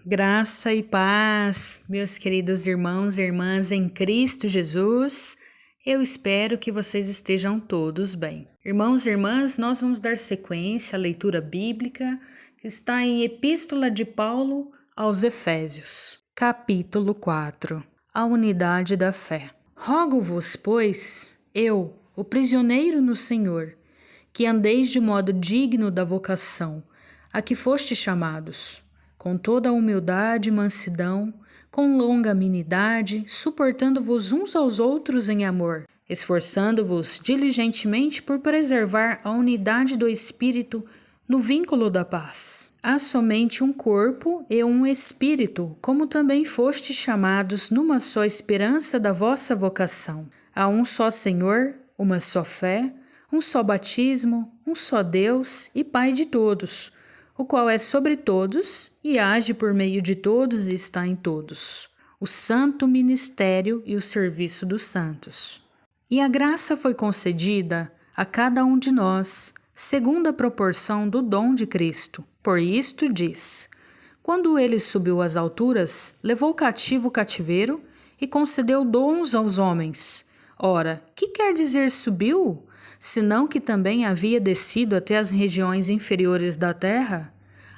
Graça e paz, meus queridos irmãos e irmãs em Cristo Jesus. Eu espero que vocês estejam todos bem. Irmãos e irmãs, nós vamos dar sequência à leitura bíblica que está em Epístola de Paulo aos Efésios, capítulo 4, a unidade da fé. Rogo-vos, pois, eu, o prisioneiro no Senhor, que andeis de modo digno da vocação a que fostes chamados, com toda a humildade e mansidão, com longanimidade, suportando-vos uns aos outros em amor, esforçando-vos diligentemente por preservar a unidade do Espírito no vínculo da paz. Há somente um corpo e um Espírito, como também fostes chamados numa só esperança da vossa vocação. Há um só Senhor, uma só fé, um só batismo, um só Deus e Pai de todos, o qual é sobre todos e age por meio de todos e está em todos. O santo ministério e o serviço dos santos. E a graça foi concedida a cada um de nós, segundo a proporção do dom de Cristo. Por isto diz: quando ele subiu às alturas, levou cativo o cativeiro e concedeu dons aos homens. Ora, que quer dizer subiu? Senão que também havia descido até as regiões inferiores da terra?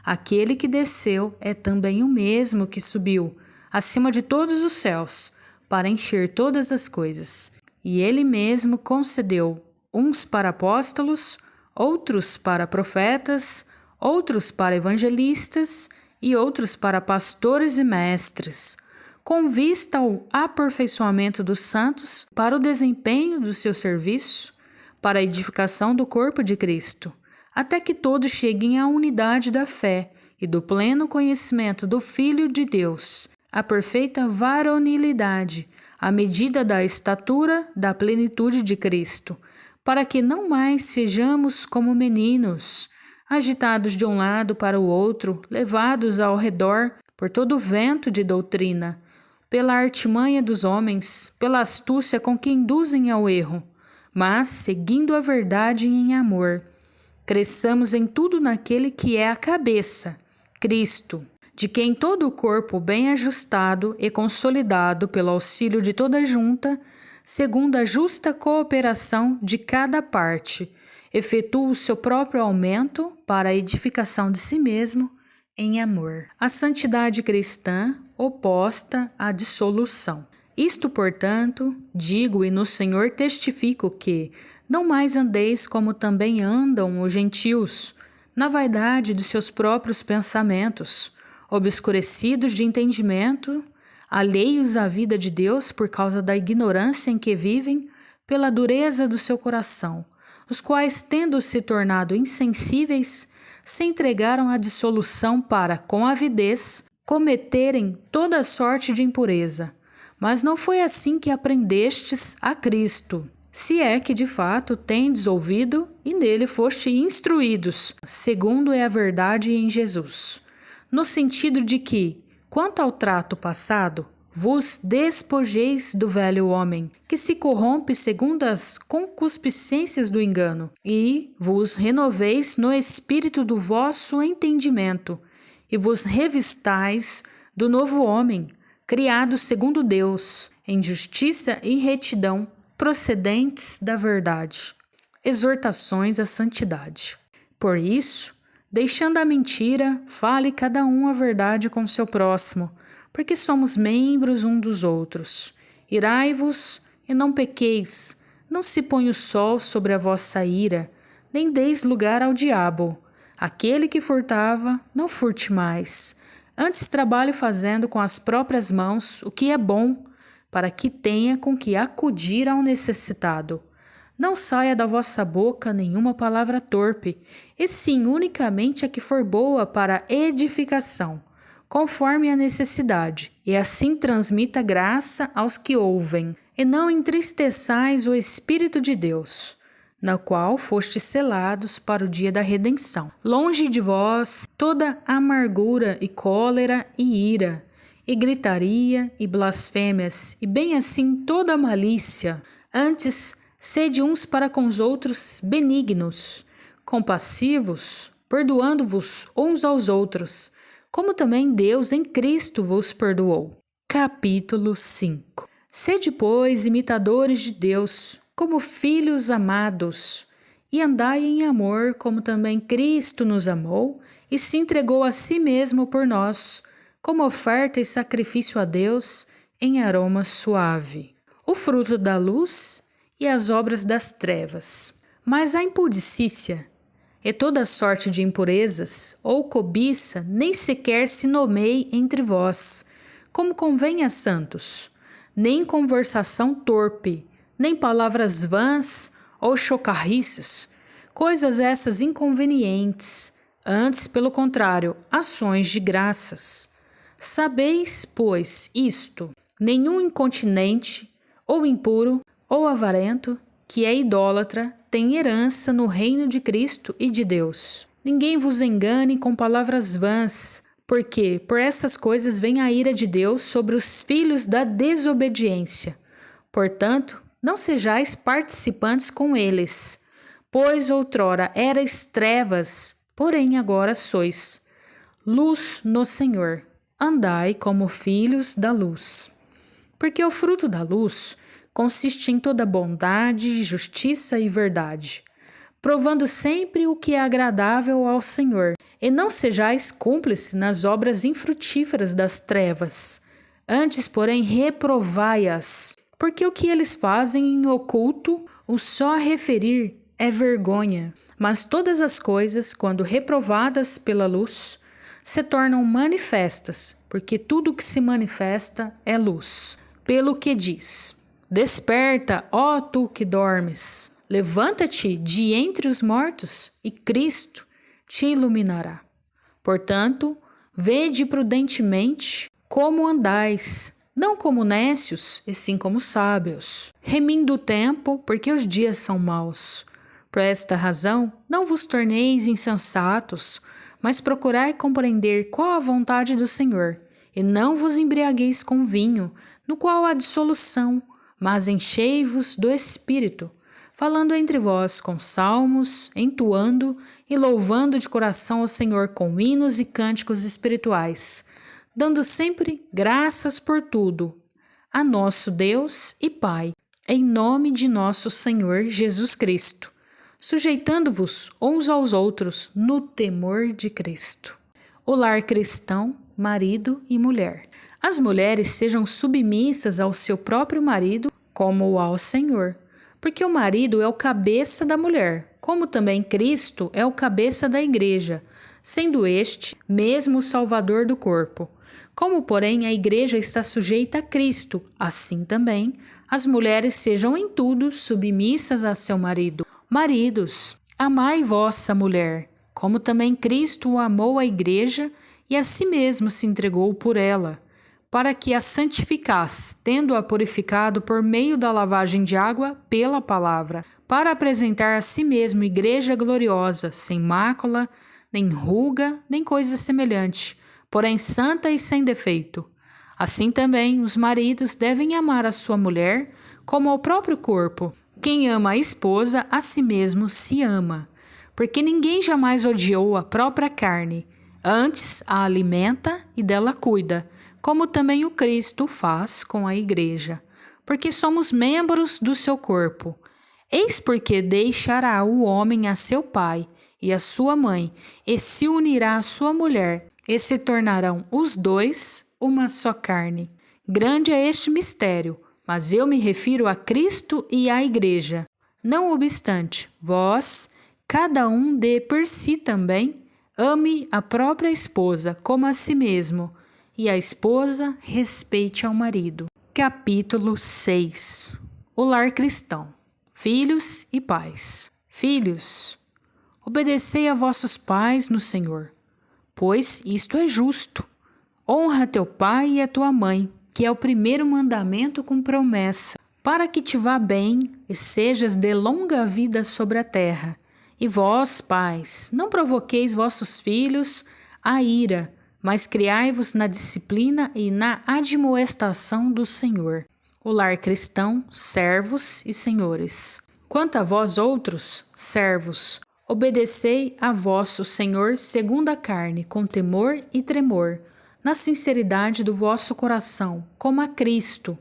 Aquele que desceu é também o mesmo que subiu, acima de todos os céus, para encher todas as coisas. E ele mesmo concedeu uns para apóstolos, outros para profetas, outros para evangelistas e outros para pastores e mestres, com vista ao aperfeiçoamento dos santos para o desempenho do seu serviço, para a edificação do corpo de Cristo, até que todos cheguem à unidade da fé e do pleno conhecimento do Filho de Deus, à perfeita varonilidade, à medida da estatura da plenitude de Cristo, para que não mais sejamos como meninos, agitados de um lado para o outro, levados ao redor por todo o vento de doutrina, pela artimanha dos homens, pela astúcia com que induzem ao erro, mas seguindo a verdade em amor, cresçamos em tudo naquele que é a cabeça, Cristo, de quem todo o corpo bem ajustado e consolidado pelo auxílio de toda junta, segundo a justa cooperação de cada parte, efetua o seu próprio aumento para a edificação de si mesmo em amor. A santidade cristã oposta à dissolução. Isto, portanto, digo e no Senhor testifico que não mais andeis como também andam os gentios, na vaidade de seus próprios pensamentos, obscurecidos de entendimento, alheios à vida de Deus por causa da ignorância em que vivem, pela dureza do seu coração, os quais, tendo se tornado insensíveis, se entregaram à dissolução para, com avidez, cometerem toda sorte de impureza. Mas não foi assim que aprendestes a Cristo, se é que de fato tendes ouvido e nele foste instruídos, segundo é a verdade em Jesus. No sentido de que, quanto ao trato passado, vos despojeis do velho homem, que se corrompe segundo as concupiscências do engano, e vos renoveis no espírito do vosso entendimento, e vos revistais do novo homem, criado segundo Deus, em justiça e retidão, procedentes da verdade. Exortações à santidade. Por isso, deixando a mentira, fale cada um a verdade com seu próximo, porque somos membros um dos outros. Irai-vos e não pequeis, não se põe o sol sobre a vossa ira, nem deis lugar ao diabo. Aquele que furtava, não furte mais. Antes trabalhe fazendo com as próprias mãos o que é bom, para que tenha com que acudir ao necessitado. Não saia da vossa boca nenhuma palavra torpe, e sim unicamente a que for boa para edificação, conforme a necessidade, e assim transmita graça aos que ouvem. E não entristeçais o Espírito de Deus, na qual fostes selados para o dia da redenção. Longe de vós toda amargura e cólera e ira, e gritaria e blasfêmias, e bem assim toda malícia. Antes, sede uns para com os outros benignos, compassivos, perdoando-vos uns aos outros, como também Deus em Cristo vos perdoou. Capítulo 5. Sede, pois, imitadores de Deus, como filhos amados, e andai em amor, como também Cristo nos amou e se entregou a si mesmo por nós, como oferta e sacrifício a Deus em aroma suave. O fruto da luz e as obras das trevas. Mas a impudicícia e toda sorte de impurezas ou cobiça nem sequer se nomeie entre vós, como convém a santos, nem conversação torpe, nem palavras vãs ou chocarriças, coisas essas inconvenientes, antes, pelo contrário, ações de graças. Sabeis, pois, isto: nenhum incontinente, ou impuro, ou avarento, que é idólatra, tem herança no reino de Cristo e de Deus. Ninguém vos engane com palavras vãs, porque por essas coisas vem a ira de Deus sobre os filhos da desobediência. Portanto, não sejais participantes com eles, pois outrora erais trevas, porém agora sois luz no Senhor. Andai como filhos da luz. Porque o fruto da luz consiste em toda bondade, justiça e verdade, provando sempre o que é agradável ao Senhor. E não sejais cúmplices nas obras infrutíferas das trevas, antes, porém, reprovai-as, porque o que eles fazem em oculto, o só referir é vergonha. Mas todas as coisas, quando reprovadas pela luz, se tornam manifestas, porque tudo que se manifesta é luz. Pelo que diz: desperta, ó tu que dormes, levanta-te de entre os mortos, e Cristo te iluminará. Portanto, vede prudentemente como andais, não como nécios, e sim como sábios, remindo o tempo, porque os dias são maus. Por esta razão, não vos torneis insensatos, mas procurai compreender qual a vontade do Senhor, e não vos embriagueis com vinho, no qual há dissolução, mas enchei-vos do Espírito, falando entre vós com salmos, entoando e louvando de coração ao Senhor com hinos e cânticos espirituais, dando sempre graças por tudo a nosso Deus e Pai, em nome de nosso Senhor Jesus Cristo, sujeitando-vos uns aos outros no temor de Cristo. O lar cristão, marido e mulher. As mulheres sejam submissas ao seu próprio marido como ao Senhor, porque o marido é o cabeça da mulher, como também Cristo é o cabeça da igreja, sendo este mesmo o Salvador do corpo. Como, porém, a igreja está sujeita a Cristo, assim também as mulheres sejam em tudo submissas a seu marido. Maridos, amai vossa mulher, como também Cristo amou a igreja e a si mesmo se entregou por ela, para que a santificasse, tendo-a purificado por meio da lavagem de água pela palavra, para apresentar a si mesmo igreja gloriosa, sem mácula, nem ruga, nem coisa semelhante, porém santa e sem defeito. Assim também os maridos devem amar a sua mulher como ao próprio corpo. Quem ama a esposa, a si mesmo se ama, porque ninguém jamais odiou a própria carne, antes a alimenta e dela cuida, como também o Cristo faz com a igreja, porque somos membros do seu corpo. Eis porque deixará o homem a seu pai e a sua mãe, e se unirá à sua mulher, e se tornarão os dois uma só carne. Grande é este mistério, mas eu me refiro a Cristo e à igreja. Não obstante, vós, cada um dê por si também, ame a própria esposa como a si mesmo, e a esposa respeite ao marido. Capítulo 6. O lar cristão. Filhos e pais. Filhos, obedecei a vossos pais no Senhor, pois isto é justo. Honra teu pai e a tua mãe, que é o primeiro mandamento com promessa, para que te vá bem e sejas de longa vida sobre a terra. E vós, pais, não provoqueis vossos filhos a ira, mas criai-vos na disciplina e na admoestação do Senhor. O lar cristão, servos e senhores. Quanto a vós outros, servos, Obedecei a vosso Senhor segundo a carne, com temor e tremor, na sinceridade do vosso coração, como a Cristo,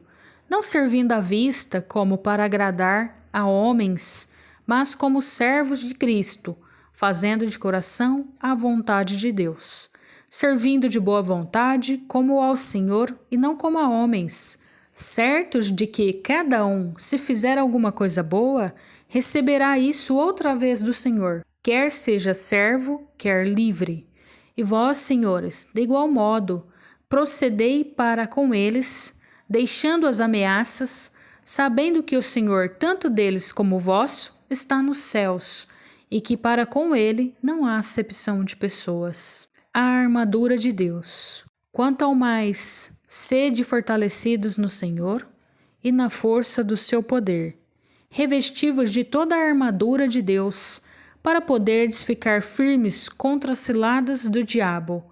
não servindo à vista como para agradar a homens, mas como servos de Cristo, fazendo de coração a vontade de Deus, servindo de boa vontade como ao Senhor e não como a homens, certos de que cada um, se fizer alguma coisa boa, receberá isso outra vez do Senhor, quer seja servo, quer livre. E vós, senhores, de igual modo, procedei para com eles, deixando as ameaças, sabendo que o Senhor, tanto deles como vosso, está nos céus, e que para com ele não há acepção de pessoas. A armadura de Deus. Quanto ao mais, sede fortalecidos no Senhor e na força do seu poder, revestivos de toda a armadura de Deus, para poderdes ficar firmes contra as ciladas do diabo,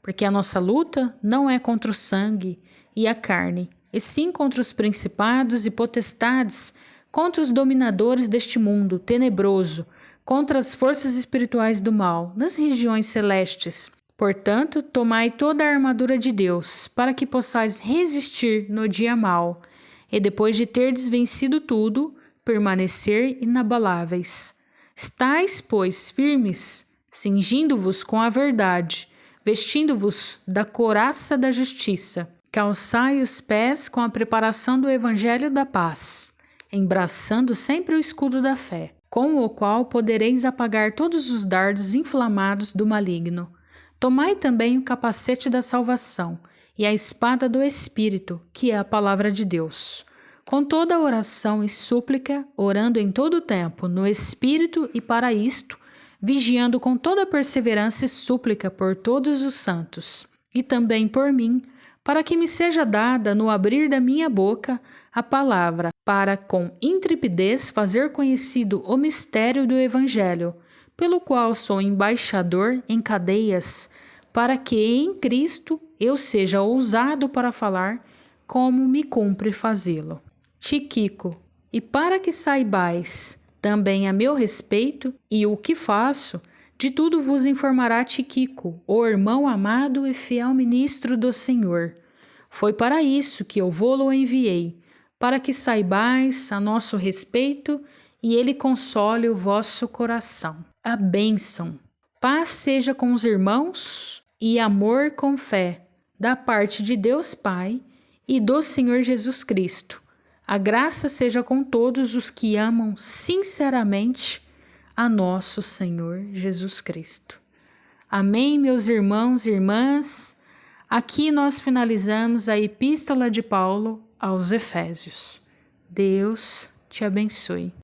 porque a nossa luta não é contra o sangue e a carne, e sim contra os principados e potestades, contra os dominadores deste mundo tenebroso, contra as forças espirituais do mal, nas regiões celestes. Portanto, tomai toda a armadura de Deus, para que possais resistir no dia mau, e depois de terdes vencido tudo, permanecer inabaláveis. Estais, pois, firmes, cingindo-vos com a verdade, vestindo-vos da couraça da justiça, calçai os pés com a preparação do evangelho da paz, embraçando sempre o escudo da fé, com o qual podereis apagar todos os dardos inflamados do maligno. Tomai também o capacete da salvação e a espada do Espírito, que é a palavra de Deus. Com toda oração e súplica, orando em todo o tempo, no Espírito e para isto, vigiando com toda perseverança e súplica por todos os santos, e também por mim, para que me seja dada, no abrir da minha boca, a palavra, para com intrepidez fazer conhecido o mistério do Evangelho, pelo qual sou embaixador em cadeias, para que em Cristo eu seja ousado para falar, como me cumpre fazê-lo. Tíquico, e para que saibais também a meu respeito e o que faço, de tudo vos informará Tíquico, o irmão amado e fiel ministro do Senhor. Foi para isso que eu vô-lo enviei, para que saibais a nosso respeito e ele console o vosso coração. A bênção. Paz seja com os irmãos e amor com fé, da parte de Deus Pai e do Senhor Jesus Cristo. A graça seja com todos os que amam sinceramente a nosso Senhor Jesus Cristo. Amém, meus irmãos e irmãs. Aqui nós finalizamos a Epístola de Paulo aos Efésios. Deus te abençoe.